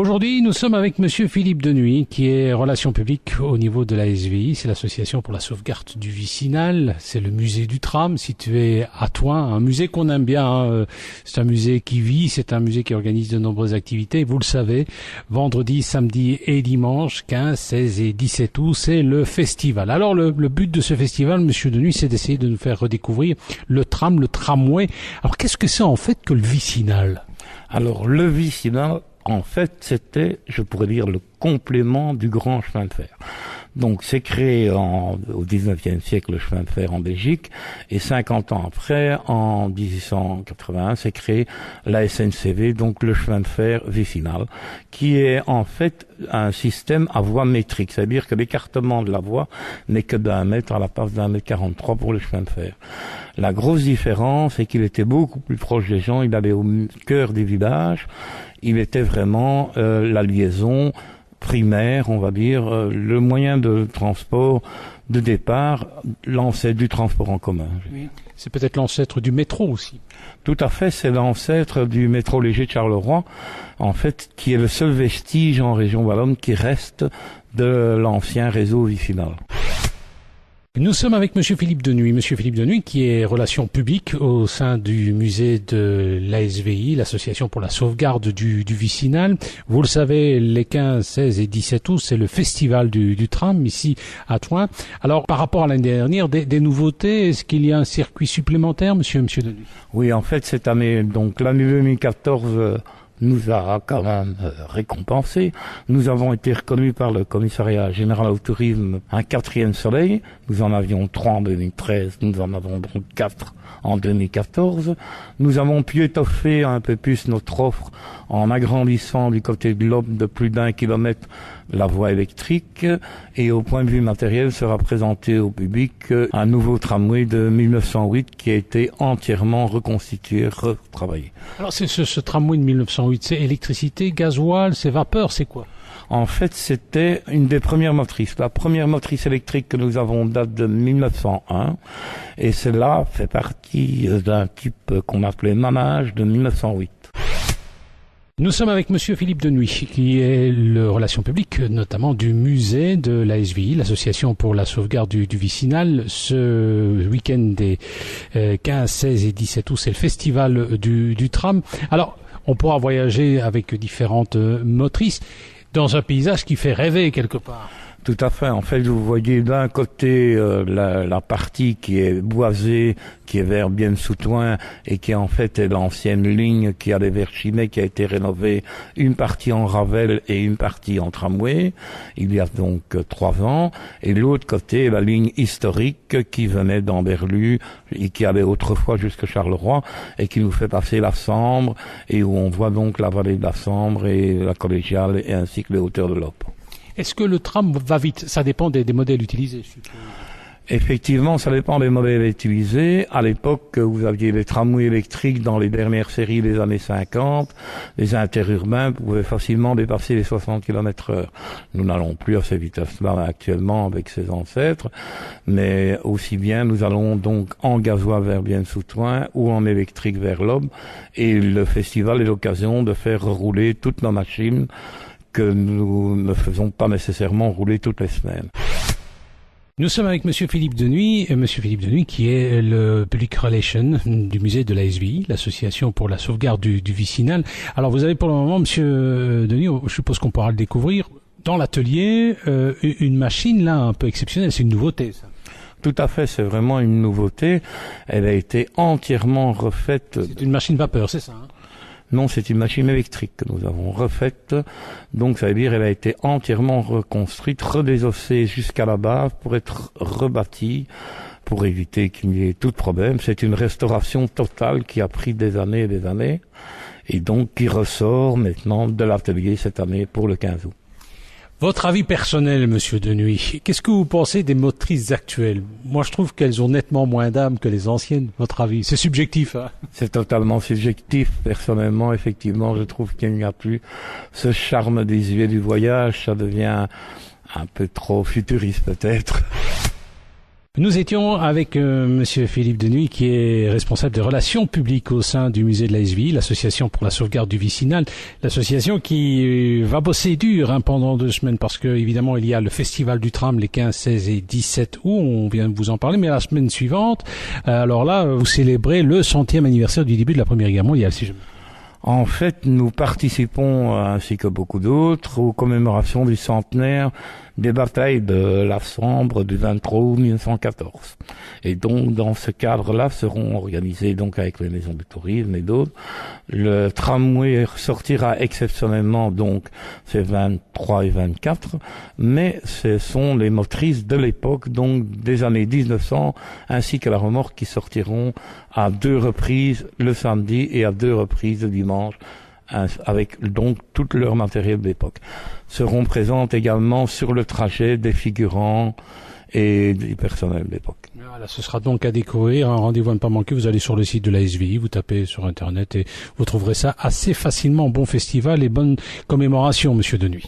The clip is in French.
Aujourd'hui, nous sommes avec Monsieur Philippe Denuy, qui est relations publiques au niveau de la SVI. C'est l'Association pour la sauvegarde du Vicinal. C'est le musée du tram situé à Thoin, un musée qu'on aime bien. Hein. C'est un musée qui vit, c'est un musée qui organise de nombreuses activités. Vous le savez, vendredi, samedi et dimanche, 15, 16 et 17 août, c'est le festival. Alors le but de ce festival, Monsieur Denuy, c'est d'essayer de nous faire redécouvrir le tram, le tramway. Alors qu'est-ce que c'est en fait que le Vicinal ? Alors le Vicinal, en fait, c'était, je pourrais dire, le complément du grand chemin de fer. Donc, c'est créé au XIXe siècle, le chemin de fer en Belgique, et 50 ans après, en 1881, c'est créé la SNCV, donc le chemin de fer vicinal, qui est en fait un système à voie métrique, c'est-à-dire que l'écartement de la voie n'est que d'1 mètre à la place d'1 mètre 43 pour le chemin de fer. La grosse différence, c'est qu'il était beaucoup plus proche des gens, il allait au cœur des villages, il était vraiment la liaison primaire, on va dire, le moyen de transport de départ, l'ancêtre du transport en commun. Oui. C'est peut-être l'ancêtre du métro aussi. Tout à fait, c'est l'ancêtre du métro léger de Charleroi, en fait, qui est le seul vestige en région wallonne qui reste de l'ancien réseau vicinal. Nous sommes avec Monsieur Philippe Denuy. Monsieur Philippe Denuy, qui est relations publiques au sein du musée de l'ASVI, l'Association pour la sauvegarde du Vicinal. Vous le savez, les 15, 16 et 17 août, c'est le festival du tram ici à Thoin. Alors, par rapport à l'année dernière, des nouveautés, est-ce qu'il y a un circuit supplémentaire, Monsieur Denuy ? Oui, en fait, cette année, donc l'année 2014, nous a quand même récompensé. Nous avons été reconnus par le commissariat général au tourisme un 4e soleil. Nous en avions 3 en 2013, nous en avons donc 4 en 2014. Nous avons pu étoffer un peu plus notre offre en agrandissant du côté de l'Aube de plus d'1 kilomètre la voie électrique, et au point de vue matériel sera présenté au public un nouveau tramway de 1908 qui a été entièrement reconstitué, retravaillé. Alors c'est ce tramway de 1908, c'est électricité, gasoil, c'est vapeur, c'est quoi ? En fait, c'était une des premières motrices. La première motrice électrique que nous avons date de 1901, et celle-là fait partie d'un type qu'on appelait manage de 1908. Nous sommes avec Monsieur Philippe Denuy, qui est le relation publique, notamment du musée de l'ASVI, l'Association pour la sauvegarde du Vicinal. Ce week-end des 15, 16 et 17 août, c'est le festival du tram. Alors, on pourra voyager avec différentes motrices dans un paysage qui fait rêver quelque part. Tout à fait. En fait, vous voyez d'un côté la partie qui est boisée, qui est vers Bienne-sous-Thoin, et qui en fait est l'ancienne ligne qui allait vers Chimay, qui a été rénovée, une partie en Ravel et une partie en tramway, il y a donc 3 ans. Et l'autre côté, la ligne historique qui venait d'Amberlu et qui allait autrefois jusqu'à Charleroi, et qui nous fait passer la Sambre, et où on voit donc la vallée de la Sambre et la collégiale, et ainsi que les hauteurs de l'Op. Est-ce que le tram va vite ? Ça dépend des modèles utilisés, je suppose. Effectivement, ça dépend des modèles utilisés. À l'époque, vous aviez les tramways électriques dans les dernières séries des années 50. Les interurbains pouvaient facilement dépasser les 60 km/h. Nous n'allons plus à ces vitesses-là actuellement avec ces ancêtres, mais aussi bien nous allons donc en gasoil vers Bienne-sous-Thoin ou en électrique vers l'Aube. Et le festival est l'occasion de faire rouler toutes nos machines que nous ne faisons pas nécessairement rouler toutes les semaines. Nous sommes avec Monsieur Philippe Denuy, Monsieur Philippe Denuy qui est le Public Relation du musée de l'ASVI, l'Association pour la sauvegarde du Vicinal. Alors vous avez pour le moment, Monsieur Denuy, je suppose qu'on pourra le découvrir, dans l'atelier, une machine là un peu exceptionnelle, c'est une nouveauté ça. Tout à fait, c'est vraiment une nouveauté. Elle a été entièrement refaite. C'est une machine vapeur, c'est ça, hein? Non, c'est une machine électrique que nous avons refaite. Donc, ça veut dire qu'elle a été entièrement reconstruite, redésossée jusqu'à la base pour être rebâtie, pour éviter qu'il y ait tout problème. C'est une restauration totale qui a pris des années et des années, et donc qui ressort maintenant de l'atelier cette année pour le 15 août. Votre avis personnel, Monsieur Denuy, qu'est-ce que vous pensez des motrices actuelles ? Moi, je trouve qu'elles ont nettement moins d'âme que les anciennes, votre avis. C'est subjectif, hein ? C'est totalement subjectif. Personnellement, effectivement, je trouve qu'il n'y a plus ce charme désuet du voyage. Ça devient un peu trop futuriste, peut-être. Nous étions avec Monsieur Philippe Denuy, qui est responsable des relations publiques au sein du musée de la SVI, l'association pour la sauvegarde du vicinal, l'association qui va bosser dur pendant 2 semaines, parce que évidemment il y a le festival du tram les 15, 16 et 17 août, on vient de vous en parler, mais la semaine suivante, alors là, vous célébrez le 100e anniversaire du début de la Première Guerre mondiale, si je me... En fait, nous participons, ainsi que beaucoup d'autres, aux commémorations du centenaire des batailles de la Sambre du 23 août 1914. Et donc, dans ce cadre-là, seront organisés, donc avec les maisons du tourisme et d'autres, le tramway sortira exceptionnellement, donc, c'est 23 et 24, mais ce sont les motrices de l'époque, donc, des années 1900, ainsi que la remorque qui sortiront à 2 reprises le samedi et à 2 reprises le dimanche, avec donc tout leur matériel d'époque. Seront présentes également sur le trajet des figurants et du personnel d'époque. Voilà, ce sera donc à découvrir, un rendez-vous à ne pas manquer. Vous allez sur le site de la SVI, vous tapez sur Internet et vous trouverez ça assez facilement. Bon festival et bonne commémoration, Monsieur Denuy.